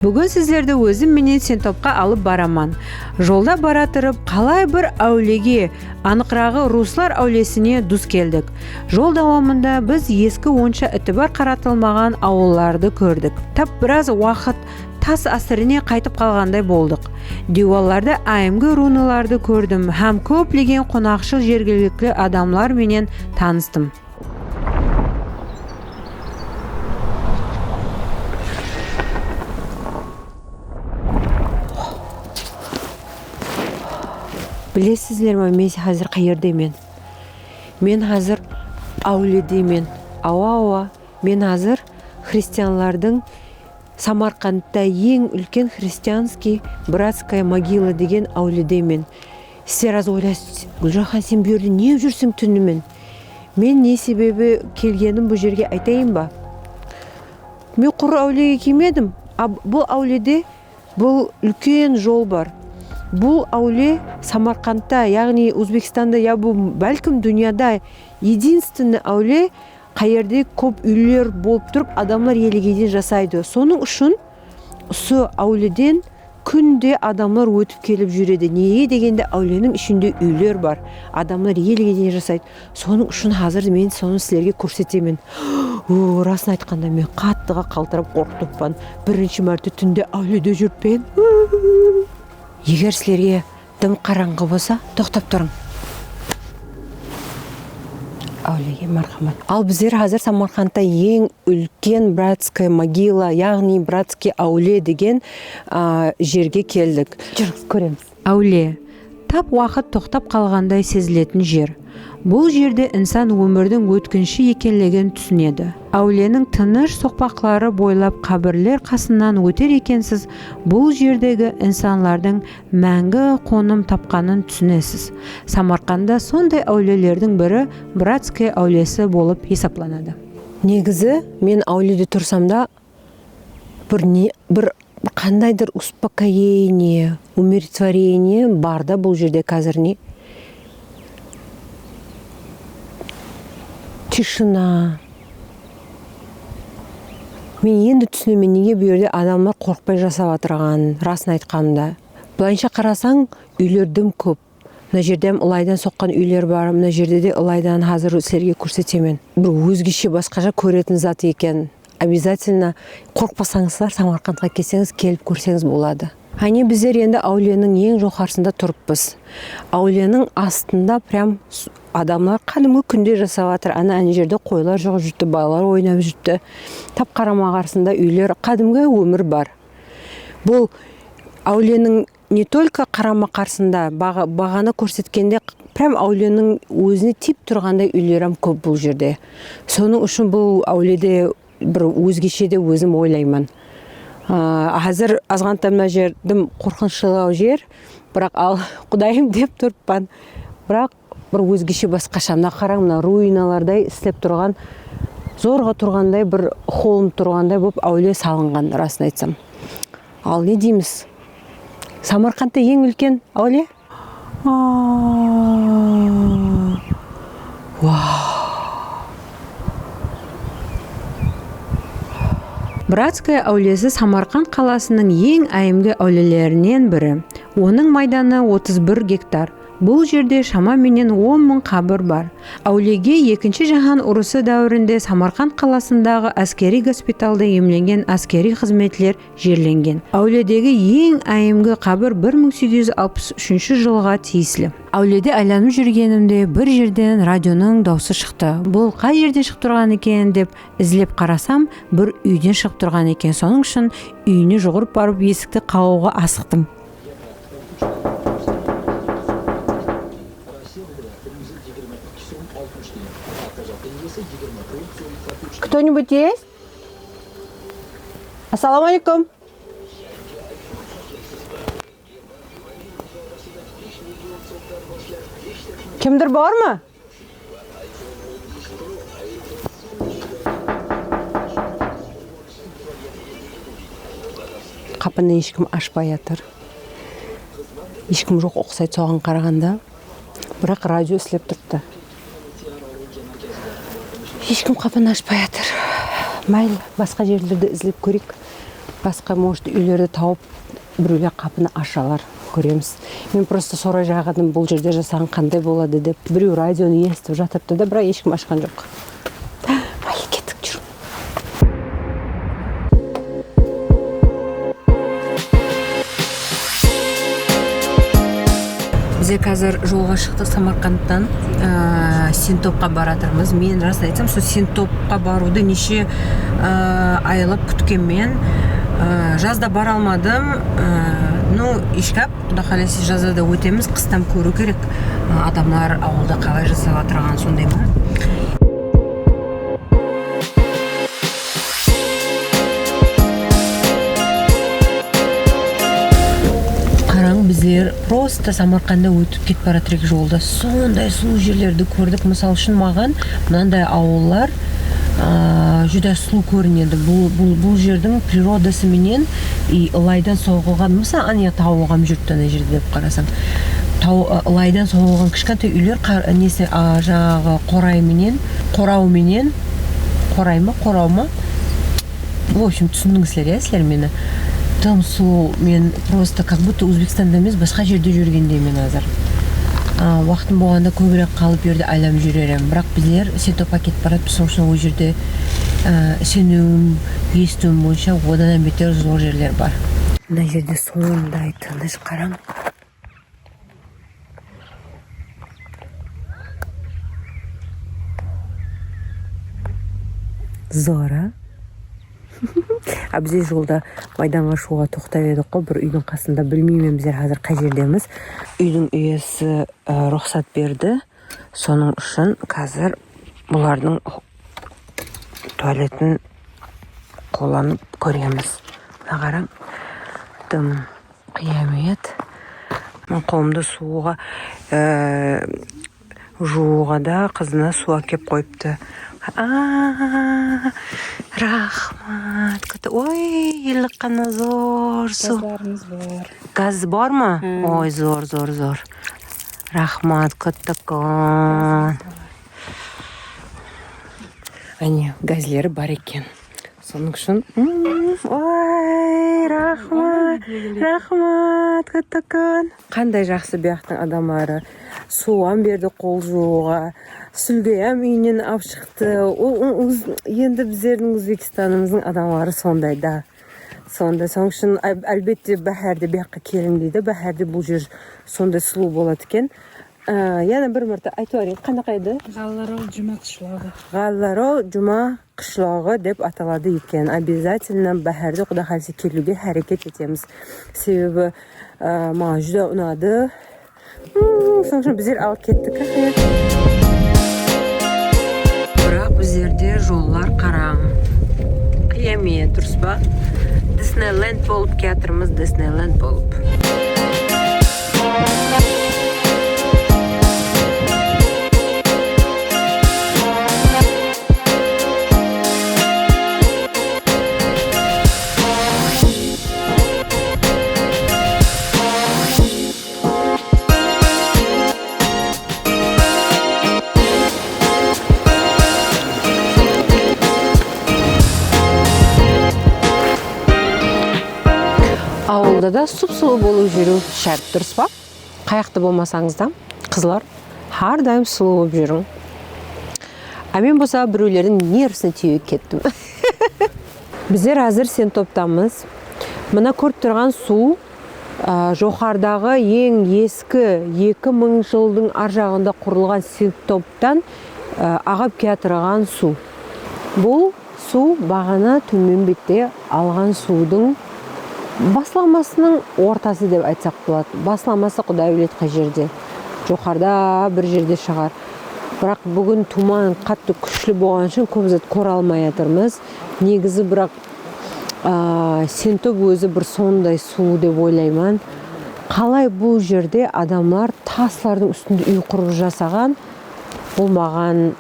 Бүгін сіздерді өзім менен сен топқа алып бараман. Жолда бара тұрып, қалай бір әулеге, анықрағы Руслар әулесіне дұс келдік. Жол давамында біз ескі онша ітібар қаратылмаған ауылларды көрдік. Тап біраз уақыт тас асыріне қайтып қалғандай болдық. Диваларда айымғы руналарды көрдім, һәм көплеген қонақшыл жергілікті адамлар менен таныстым. Білесіздер ме, мен қазір қайердемін? Мен қазір әулиедемін. Ауа, мен қазір христианлардың Самарқандта ең үлкен христианский братская могила деген әулиедемін. Сіздер аз ойлайсыз, Гүлжахан, сен бұл жерде не жүрсің түнімен? Мен не себебі келгенім бұл жерге айтайын ба? Мен құр әулиеге келмедім. Бұл әулиеде бұл үлкен жол бар. Бұл әулие Самарқандта, яғни Өзбекстанда, я бұл бәлкім дүнияда единственный әулие, қайерде көп үйлер болып тұрып, адамлар елегеден жасайды. Соның үшін осы әулиеден күнде адамлар өтіп келіп жүреді. Неге дегенде әулиенің ішінде үйлер бар. Адамлар елегеден жасайды. Соның үшін қазір мен соны сілерге көрсетемін. Расын айтқанда мен қаттыға қалтырап қорқытыппан. Бірінші мәрте түнде әулиеде жүрпен. Егер сілерге дым қараңғы болса, тоқтап тұрың. Әулиеге мархамат. Ал біздер қазір Самарқандта ең үлкен братская могила, яғни братский әулие деген жерге келдік. Жүріңіз, көреміз. Әулие. Тап уақыт тоқтап қалғандай сезілетін жер. Бұл жерде инсан өмірдің өткінші екенлігін түсінеді. Әулиенің тыныш соқпақлары бойлап қабірлер қасынан өтер екенсіз, бұл жердегі инсанлардың мәңгі қоным тапқанын түсінесіз. Самарқанда сондай әулиелердің бірі братская әулиесі болып есептеледі. Негізі мен әулиеде тұрсамда бір қандайдыр успокоение, умиротворение барда бұл жерде қазір не? Тишина. Мен енді түсінемін, неге бұл жерде адамдар қорқпай жасап отырған, расын айтқанымда. Былайынша қарасаң, үйлердім көп. Мына жерде ылайдан соққан үйлер бар, мына жерде де ылайдан қазір сіздерге көрсетемін. Бір өзгеше басқаша көретін зат екен. Обязательно қорқпасаңыздар, Самарқандқа келсеңіз, келіп көрсеңіз болады. Әне біздер енді әулиенің ең жоғарысында тұрыппыз. Әулиенің астында прям адамлар қадімгі күнде жасап жатыр. Ана жерде қойлар жоқ жүрді, балалар ойнап жүрді. Тап қарама қарсында үйлер, қадімгі өмір бар. Бұл әулиенің не только қарама қарсында бағаны көрсеткенде, прям әулиенің өзіне тип тұрғандай үйлерім көп бұл жерде. Соның үшін бұл әулиеде бір өзгеше де өзім ойлаймын. Қазір азғантамна жердім қорқыншылау жер, бірақ ал құдайым деп тұрппан. Бірақ бір өзгеше басқаша. Мына қараң, мына руиналардай істеп тұрған, зорға тұрғандай, бір холм тұрғандай болып әулие салынған, расын айтсам. Ал не дейміз? Самарқандта ең үлкен әулие? Братская әулиесі Самарқанд қаласының ең айымғы әулиелерінен бірі. Оның майданы 31 гектар. Бұл жерде шамаменен 10 мың қабір бар. Әулиеге екінші жаһан ұрысы дәуірінде Самарқанд қаласындағы әскери госпиталда емленген әскери қызметлер жерленген. Әулиедегі ең айымғы қабір 1863 жылға тиесілі. Әулиеде айланып жүргенімде бір жерден радионың даусы шықты. Бұл қай жерден шығып тұрған екен деп ізлеп қарасам, бір үйден шығып тұрған екен. Соның үшін үйіне жүгіріп барып есікті қағуға асықтым. Кто-нибудь есть? Ассаламу алейкум. Кімдір бар ма? Қапыны ешкім ашпай жатыр. Ешкім жоқ ұқсайды соған қарағанда. Бірақ радио істеп тұрды. Ешкім қапыны ашпай жатыр. Майлы, басқа жерлерді ізлеп көрейік. басқа может үйлерді тауып біреулер қапыны ашалар, көреміз. Мен просто сорай жағадым, бұл жерде жасаған қандай болады деп. Біреу радионы естіп жатыпты да, бірақ ешкім ашқан жоқ. Ай, кеттік, жүр. Бізде қазір жолға шықтық Самарқандтан, Синтопқа баратырмыз. Мен расын айтсам, сол Синтопқа баруды неше айлап күткенмен жазда бара алмадым. Ну, ешкап, құда қаласы жазда өтеміз, қыстан көру керек. Адамдар ауылда қалай жасап отырған сондай ма? Қараң, біздер просто Самарқанда өтіп кет баратырек жолда. Сондай сұлу жерлерді көрдік. Мысал үшін маған мынандай ауылдар жүдә сұлу көрінеді. Бұл жердің природасы менен ылайдан соғылған, мысал ания тауылған жүрттен жерде деп қарасам. Ылайдан соғылған кішкентай үйлер несі жаңағы қорау менен қорау ма? В общем, түсіндіңіздер, сілер мені. Тым сұлу, мен просто как будто Өзбекстанда емес, басқа жерде жүргендей мен азыр. Уақытым болғанда көбірек қалып жерде айлам жүререм. Бірақ біздер Синтопқа кетіп барады, сол үшін ол жерде сенуім, естуім бойынша одан бетер зор жерлер бар. Мына жерде сондай тыныш, қараң. Зора. Біздер жолда майданға шығуға тоқтап едік қой, бір үйдің қасында, білмеймін біздер қазір қай жердеміз. Үйдің иесі рұқсат берді. Соның үшін қазір бұлардың туалетін қоланып көреміз. Қараң, тым қиямет. Мен қолымды суға жууға да қызына су әкеп қойыпты. Рахмат. Ой, елік қана зор су. Газдарымыз бар. Газ бар ма? Ой, зор. Рахмат, көттікі. Әне, газлері бар екен. Соның үшін. Ой, рахмат, көттікі. Қандай жақсы бияқтың адамары. Суан берді қол жууға. Сүлгеям үйінен ап шықты. Енді біздердің Өзбекстанымыздың адамары сондай да. Соның үшін әлбетте бәхәрде бияққа келім дейді. Бәхәрде бұл жер сондай сұлу болады екен. Яна бір мәрте айту арен, қандақайды? Ғалларау Жұма қышлағы. Ғалларау Жұма қышлағы деп аталады екен. Обязательно бәхәрде құда қалсы келуге әрекет етеміз. Себебі маған жүдә ұнады. Соның үшін біздер алып кеттік. Бірақ біздерде жоллар қараң. Қиямет, дұрыс ба? Диснейленд болып кетірміз, Диснейленд болып. Ауылда да сұп-сұлу болу жүру шарт, дұрыс па? Қаяқты болмасаңыз да, қызлар, әрдайым сұлу болып жүрің. Мен болса біреулердің нервісіне тиіп кеттім. Біздер әзір Синтоптамыз. Мына көріп тұрған су жоғарыдағы ең ескі 2000 жылдың ар жағында құрылған Синтоптан ағып кетірген су. Бұл су бағана төмен бетте алған судың басламасының ортасы деп айтсақ болады. Басламасы құдай біледі қай жерде. Жоғарда бір жерде шығар. Бірақ бүгін туман қатты күшлі болған үшін көбізет көре алмай жатырмыз. Негізі бірақ Синтоп өзі бір сондай су деп ойлаймын. Қалай бұл жерде адамлар таслардың үстінде үй құрып жасаған, бұл маған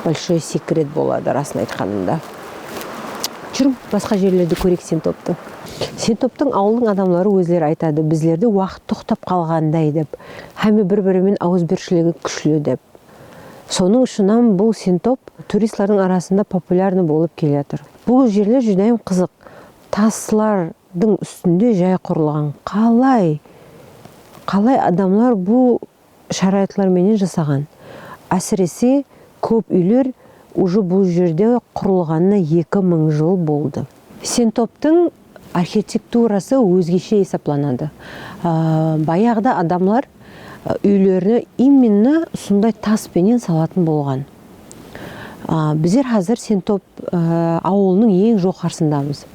большой секрет болады, расын айтқанымда. Жүрім, басқа жерлерді көрек Синтопты. Синтоптың ауылдың адамлары өзлері айтады, біздерде уақыт тоқтап қалғандай деп, һәме бір-бірімен ауызбіршілігі күшлі деп. Соның үшінен бұл Синтоп туристлардың арасында популярны болып келетір. Бұл жерлер жүдайым қызық. таслардың үстінде жай құрылған. Қалай адамлар бұл шарайытларменен жасаған? Әсіресе көп үйлер уже бұл жерде құрылғанына 2000 жыл болды. Синтоптың архитектурасы өзгеше есептелінеді. Баяғыда адамлар үйлеріне именно сондай таспенен салатын болған. Біздер қазір Синтоп ауылының ең жоғарысындамыз.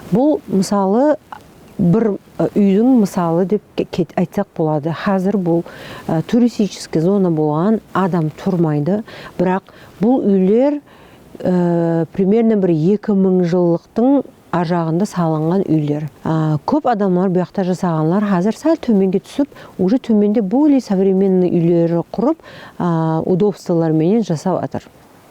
Бұл мысалы бір үйдің мысалы деп айтсақ болады. Қазір бұл туристический зона болған, адам тұрмайды. Бірақ бұл үйлер примерно бір 2000 жылдықтың ажағында салынған үйлер. Көп адамлар бұяқта жасағанлар қазір сәл төменге түсіп, уже төменде более современный үйлері құрып, удобстволарменен жасап атыр.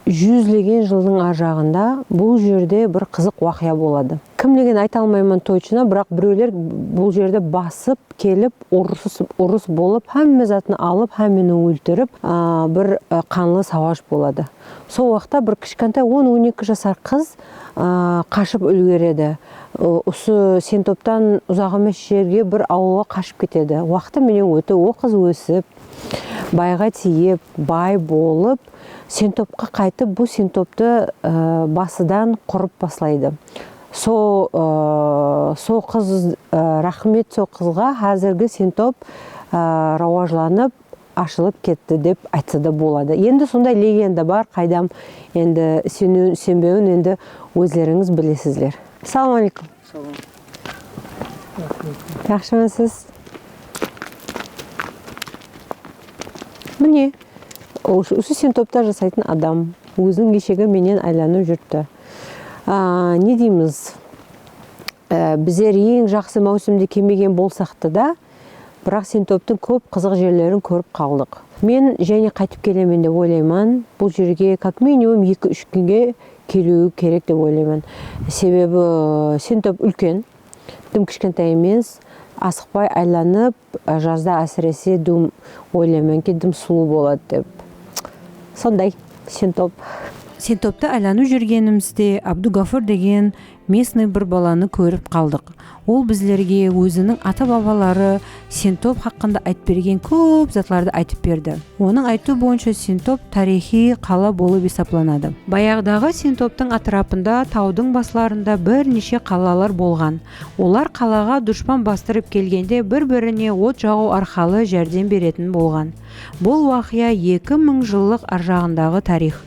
Жүздеген жылдың ажағында бұл жерде бір қызық уақия болады. Кімлеген айта алмаймын точно, бірақ біреулер бұл жерде басып келіп, ұрыс болып, әмме затын алып, әммені өлтіріп, бір қанлы саваш болады. Сол уақытта бір кішкентай 10-12 жасар қыз қашып үлгереді. Осы Синтоптан ұзақ емес жерге бір ауылға қашып кетеді. Уақыты менен өті, о қыз өсіп, байға тиіп, бай болып, Синтопқа қайтып, бұл Синтопты басыдан құрып баслайды. Сол қыз, рахмет сол қызға, қазіргі Синтоп рауажланып, ашылып кетті деп айтса да болады. Енді сондай легенда бар, қайдам енді сенбеуін енді өздеріңіз білесіздер. Салам алейкум. Жақшымысыз? Міне, осы Синтопта жасайтын адам, өзінің кешегі менен айланып жүрді. Не дейміз? Біздер ең жақсы маусымда келмеген болсақты да, бірақ Синтоптың көп қызық жерлерін көріп қалдық. Мен және қайтып келемін деп ойлаймын. Бұл жерге как минимум 2-3 күнге келуі керек деп ойлаймын. Себебі Синтоп үлкен, дым кішкентай емес, асықпай айланып, жазда әсіресе дым ойлаймын ке дым сұлу болады деп. Сондай Синтоп. Синтопта айланып жүргенімізде Абдугафур деген местный бір баланы көріп қалдық. Ол біздерге өзінің ата-бабалары Синтоп хақында айтып берген көп затларды айтып берді. Оның айту бойынша Синтоп тарихи қала болып есептелінеді. Баяғыдағы Синтоптың атырапында таудың басларында бірнеше қалалар болған. Олар қалаға дұшпан бастырып келгенде бір-біріне от жағу арқылы жәрдем беретін болған. Бұл уақия 2000 жылдық аржағындағы тарих.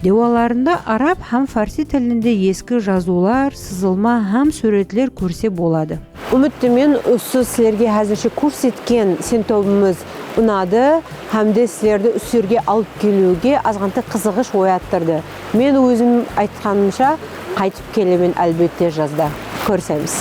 Деуаларында араб һәм фарси тілінде ескі жазулар, сызылма һәм суретлер көрсе болады. Үміттімен осы сілерге әзірше көрсеткен Синтопымыз ұнады, һәм де сілерді үстерге алып келуге азғантай қызығыш ояттырды. Мен өзім айтқанымша қайтып келемін әлбетте жазда. Көрсеміз.